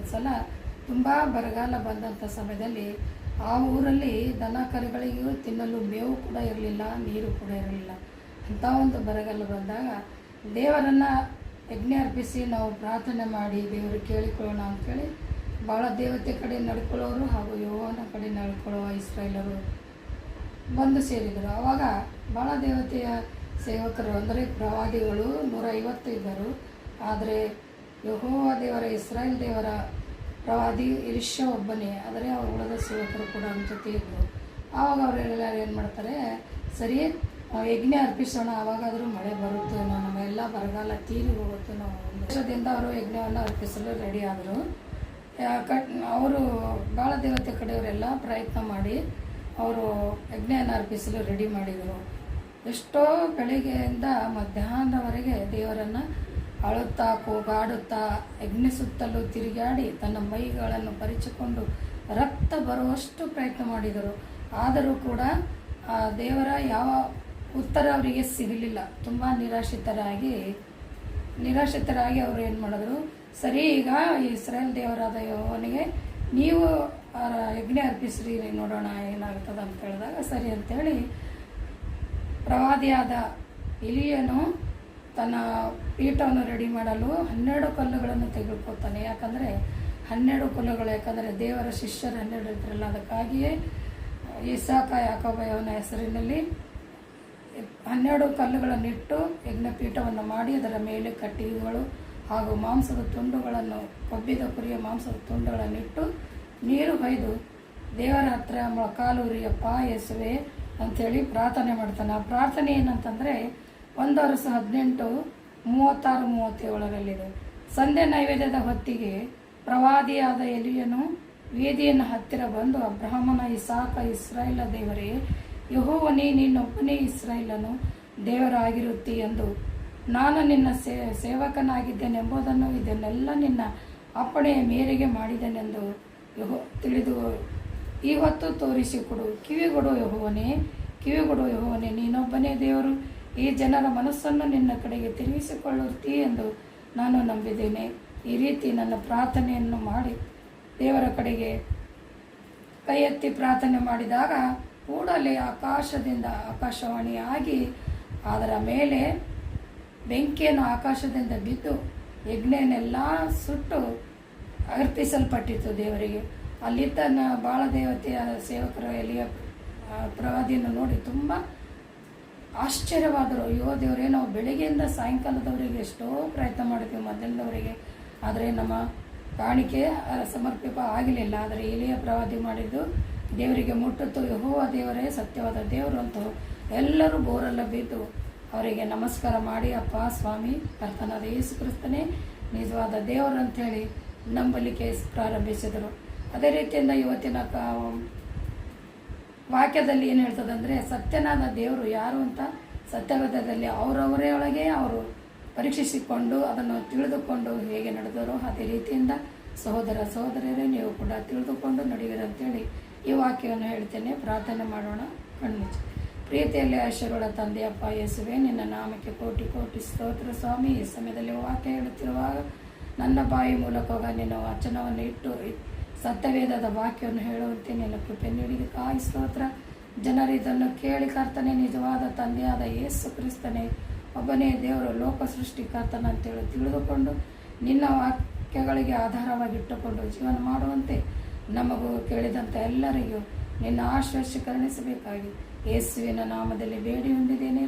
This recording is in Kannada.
ಒಂದು ಸಲ ತುಂಬ ಬರಗಾಲ ಬಂದಂಥ ಸಮಯದಲ್ಲಿ ಆ ಊರಲ್ಲಿ ದನ ಕರುಗಳಿಗೂ ತಿನ್ನಲು ಮೇವು ಕೂಡ ಇರಲಿಲ್ಲ, ನೀರು ಕೂಡ ಇರಲಿಲ್ಲ. ಅಂಥ ಒಂದು ಬರಗಾಲ ಬಂದಾಗ ದೇವರನ್ನು ಯಜ್ಞ ಅರ್ಪಿಸಿ ನಾವು ಪ್ರಾರ್ಥನೆ ಮಾಡಿ ದೇವರು ಕೇಳಿಕೊಳ್ಳೋಣ ಅಂಥೇಳಿ ಭಾಳ ದೇವತೆ ಕಡೆ ನಡ್ಕೊಳ್ಳೋರು ಹಾಗೂ ಯೆಹೋವನ ಕಡೆ ನಡ್ಕೊಳ್ಳುವ ಇಸ್ರಾಯೇಲರು ಬಂದು ಸೇರಿದರು. ಆವಾಗ ಭಾಳ ದೇವತೆಯ ಸೇವಕರು ಅಂದರೆ ಪ್ರವಾದಿಗಳು 150 ಇದ್ದರು. ಆದರೆ ಯೆಹೋವ ದೇವರ ಇಸ್ರಾಯೇಲ್ ದೇವರ ಪ್ರವಾದಿ ಎಲೀಷಾ ಒಬ್ಬನೇ. ಆದರೆ ಅವ್ರ ಉಳಿದ ಸೇವಕರು ಕೂಡ ನಮ್ಮ ಜೊತೆ ಇದ್ದರು. ಆವಾಗ ಅವರೆಲ್ಲ ಏನು ಮಾಡ್ತಾರೆ, ಸರಿ ಯಜ್ಞ ಅರ್ಪಿಸೋಣ, ಆವಾಗಾದರೂ ಮಳೆ ಬರುತ್ತೋ, ನಮ್ಮೆಲ್ಲ ಬರಗಾಲ ತೀರಿ ಹೋಗುತ್ತೋ ನಾವು ವರ್ಷದಿಂದ ಅವರು ಯಜ್ಞವನ್ನು ಅರ್ಪಿಸಲು ರೆಡಿ ಆದರು. ಅವರು ಭಾಳ ದೇವತೆ ಕಡೆಯವರೆಲ್ಲ ಪ್ರಯತ್ನ ಮಾಡಿ ಅವರು ಯಜ್ಞವನ್ನು ಅರ್ಪಿಸಲು ರೆಡಿ ಮಾಡಿದರು. ಎಷ್ಟೋ ಬೆಳಿಗ್ಗೆಯಿಂದ ಮಧ್ಯಾಹ್ನದವರೆಗೆ ದೇವರನ್ನು ಅಳುತ್ತಾ ಕೂಗಾಡುತ್ತಾ ಯಜ್ಞ ಸುತ್ತಲೂ ತಿರುಗಾಡಿ ತನ್ನ ಮೈಗಳನ್ನು ಪರಿಚಿಕೊಂಡು ರಕ್ತ ಬರುವಷ್ಟು ಪ್ರಯತ್ನ ಮಾಡಿದರು. ಆದರೂ ಕೂಡ ದೇವರ ಯಾವ ಉತ್ತರ ಅವರಿಗೆ ಸಿಗಲಿಲ್ಲ. ತುಂಬ ನಿರಾಶ್ರಿತರಾಗಿ ಅವರು ಏನು ಮಾಡಿದ್ರು, ಸರಿ ಈಗ ಇಸ್ರಾಯೇಲ್ ದೇವರಾದ ಯೆಹೋವನಿಗೆ ನೀವು ಯಜ್ಞ ಅರ್ಪಿಸ್ರಿ, ನೋಡೋಣ ಏನಾಗ್ತದೆ ಅಂತ ಹೇಳಿದಾಗ ಸರಿ ಅಂಥೇಳಿ ಪ್ರವಾದಿಯಾದ ಎಲೀಯನು ತನ್ನ ಪೀಠವನ್ನು ರೆಡಿ ಮಾಡಲು 12 ಕಲ್ಲುಗಳನ್ನು ತೆಗೆದುಕೊಳ್ತಾನೆ. ಯಾಕಂದರೆ 12 ಕಲ್ಲುಗಳು, ಯಾಕಂದರೆ ದೇವರ ಶಿಷ್ಯರು 12 ಇದ್ರಲ್ಲ, ಅದಕ್ಕಾಗಿಯೇ ಇಸಾಕ ಯಾಕೋಬ ಅವನ ಹೆಸರಿನಲ್ಲಿ 12 ಕಲ್ಲುಗಳನ್ನಿಟ್ಟು ಯಜ್ಞಪೀಠವನ್ನು ಮಾಡಿ ಅದರ ಮೇಲೆ ಕಟ್ಟಿಗೆಗಳು ಹಾಗೂ ಮಾಂಸದ ತುಂಡುಗಳನ್ನು, ಕೊಬ್ಬಿದ ಕುರಿಯ ಮಾಂಸದ ತುಂಡುಗಳನ್ನಿಟ್ಟು ನೀರು ಹೊಯ್ದು ದೇವರ ಹತ್ರ ಮೊಳಕಾಲೂರಿಯಪ್ಪ ಯೇಸುವೆ ಅಂಥೇಳಿ ಪ್ರಾರ್ಥನೆ ಮಾಡ್ತಾನೆ. ಆ ಪ್ರಾರ್ಥನೆ ಏನಂತಂದರೆ 1 ವರ್ಷ 18, 36, 37 ಸಂಧ್ಯಾ ನೈವೇದ್ಯದ ಹೊತ್ತಿಗೆ ಪ್ರವಾದಿಯಾದ ಎಲೀಯನು ವೇದಿಯನ್ನು ಹತ್ತಿರ ಬಂದು, ಅಬ್ರಹಾಮನ ಇಸಾಕ ಇಸ್ರಾಯೇಲ ದೇವರೇ, ಯೆಹೋವನೇ ನೀನೊಬ್ಬನೇ ಇಸ್ರಾಯೇಲನು ದೇವರಾಗಿರುತ್ತಿ ಎಂದು ನಾನು ನಿನ್ನ ಸೇವಕನಾಗಿದ್ದೇನೆಂಬುದನ್ನು ಇದನ್ನೆಲ್ಲ ನಿನ್ನ ಅಪ್ಪಣೆಯ ಮೇರೆಗೆ ಮಾಡಿದ್ದೇನೆಂದು ತಿಳಿದು ಈ ಹೊತ್ತು ತೋರಿಸಿಕೊಡು. ಕಿವಿಗೊಡು ಯೆಹೋವನೇ, ನೀನೊಬ್ಬನೇ ದೇವರು. ಈ ಜನರ ಮನಸ್ಸನ್ನು ನಿನ್ನ ಕಡೆಗೆ ತಿರುಗಿಸಿಕೊಳ್ಳುತ್ತೀ ಎಂದು ನಾನು ನಂಬಿದ್ದೇನೆ. ಈ ರೀತಿ ನನ್ನ ಪ್ರಾರ್ಥನೆಯನ್ನು ಮಾಡಿ ದೇವರ ಕಡೆಗೆ ಕೈ ಎತ್ತಿ ಪ್ರಾರ್ಥನೆ ಮಾಡಿದಾಗ ಕೂಡಲೇ ಆಕಾಶದಿಂದ ಆಕಾಶವಾಣಿಯಾಗಿ ಅದರ ಮೇಲೆ ಬೆಂಕಿಯನ್ನು ಆಕಾಶದಿಂದ ಬಿದ್ದು ಯಜ್ಞನೆಲ್ಲ ಸುಟ್ಟು ಅರ್ಪಿಸಲ್ಪಟ್ಟಿತು ದೇವರಿಗೆ. ಅಲ್ಲಿದ್ದ ಭಾಳ ದೇವತೆಯ ಸೇವಕರು ಎಲಿಯ ಪ್ರವಾದಿಯನ್ನು ನೋಡಿ ತುಂಬ ಆಶ್ಚರ್ಯವಾದರು. ಅಯ್ಯೋ ದೇವರೇ, ನಾವು ಬೆಳಗ್ಗೆಯಿಂದ ಸಾಯಂಕಾಲದವರೆಗೆ ಎಷ್ಟೋ ಪ್ರಯತ್ನ ಮಾಡಿದ್ವಿ ಮಧ್ಯಾಹ್ನದವರೆಗೆ, ಆದರೆ ನಮ್ಮ ಕಾಣಿಕೆ ಸಮರ್ಪಿತ ಆಗಲಿಲ್ಲ. ಆದರೆ ಎಲಿಯ ಪ್ರವಾದಿ ಮಾಡಿದ್ದು ದೇವರಿಗೆ ಮುಟ್ಟಿತು. ಯೆಹೋವ ದೇವರೇ ಸತ್ಯವಾದ ದೇವರು ಅಂತ ಎಲ್ಲರೂ ಬೋರೆಲ್ಲ ಬಿದ್ದು ಅವರಿಗೆ ನಮಸ್ಕಾರ ಮಾಡಿ, ಅಪ್ಪ ಸ್ವಾಮಿ ಕರ್ತನಾದ ಯೇಸು ಕ್ರಿಸ್ತನೇ ನಿಜವಾದ ದೇವರು ಅಂಥೇಳಿ ನಂಬಲಿಕ್ಕೆ ಪ್ರಾರಂಭಿಸಿದರು. ಅದೇ ರೀತಿಯಿಂದ ಇವತ್ತಿನ ವಾಕ್ಯದಲ್ಲಿ ಏನು ಹೇಳ್ತದಂದರೆ, ಸತ್ಯನಾದ ದೇವರು ಯಾರು ಅಂತ ಸತ್ಯವೇದದಲ್ಲಿ ಅವರವರೇ ಒಳಗೆ ಅವರು ಪರೀಕ್ಷಿಸಿಕೊಂಡು ಅದನ್ನು ತಿಳಿದುಕೊಂಡು ಹೇಗೆ ನಡೆದರೋ ಅದೇ ರೀತಿಯಿಂದ ಸಹೋದರ ಸಹೋದರಿಯರೇ ನೀವು ಕೂಡ ತಿಳಿದುಕೊಂಡು ನಡೆಯಿರಿ ಅಂತೇಳಿ ಈ ವಾಕ್ಯವನ್ನು ಹೇಳ್ತೇನೆ. ಪ್ರಾರ್ಥನೆ ಮಾಡೋಣ, ಕಣ್ಮುಚ್ಚಿ. ಪ್ರೀತಿಯಲ್ಲಿ ಐಶ್ವರ್ಯಗಳ ತಂದೆಯಪ್ಪ ಯೇಸುವೆ, ನಿನ್ನ ನಾಮಕ್ಕೆ ಕೋಟಿ ಕೋಟಿ ಸ್ತೋತ್ರ ಸ್ವಾಮಿ. ಈ ಸಮಯದಲ್ಲಿ ವಾಕ್ಯ ಹೇಳುತ್ತಿರುವಾಗ ನನ್ನ ಬಾಯಿ ಮೂಲಕವಾಗ ನಿನ್ನ ವಚನವನ್ನು ಇಟ್ಟು ಸತ್ಯವೇದದ ವಾಕ್ಯವನ್ನು ಹೇಳುವಂತೆ ನಿನ್ನ ಕೃಪೆ ನೀಡಿದಕ್ಕಾಗಿ ಸ್ತೋತ್ರ. ಜನರು ಇದನ್ನು ಕೇಳಿ ಕರ್ತನೆ, ನಿಜವಾದ ತಂದೆಯಾದ ಯೇಸು ಕ್ರಿಸ್ತನೇ ಒಬ್ಬನೇ ದೇವರು, ಲೋಕ ಸೃಷ್ಟಿಕರ್ತನ ಅಂತೇಳಿ ತಿಳಿದುಕೊಂಡು ನಿನ್ನ ವಾಕ್ಯಗಳಿಗೆ ಆಧಾರವಾಗಿಟ್ಟುಕೊಂಡು ಜೀವನ ಮಾಡುವಂತೆ ನಮಗೂ ಕೇಳಿದಂಥ ಎಲ್ಲರಿಗೂ ನಿನ್ನ ಆಶ್ವಾಸ ಕರುಣಿಸಬೇಕಾಗಿ ಯೇಸುವಿನ ನಾಮದಲ್ಲಿ ಬೇಡಿ ಹೊಂದಿದ್ದೇನೆ.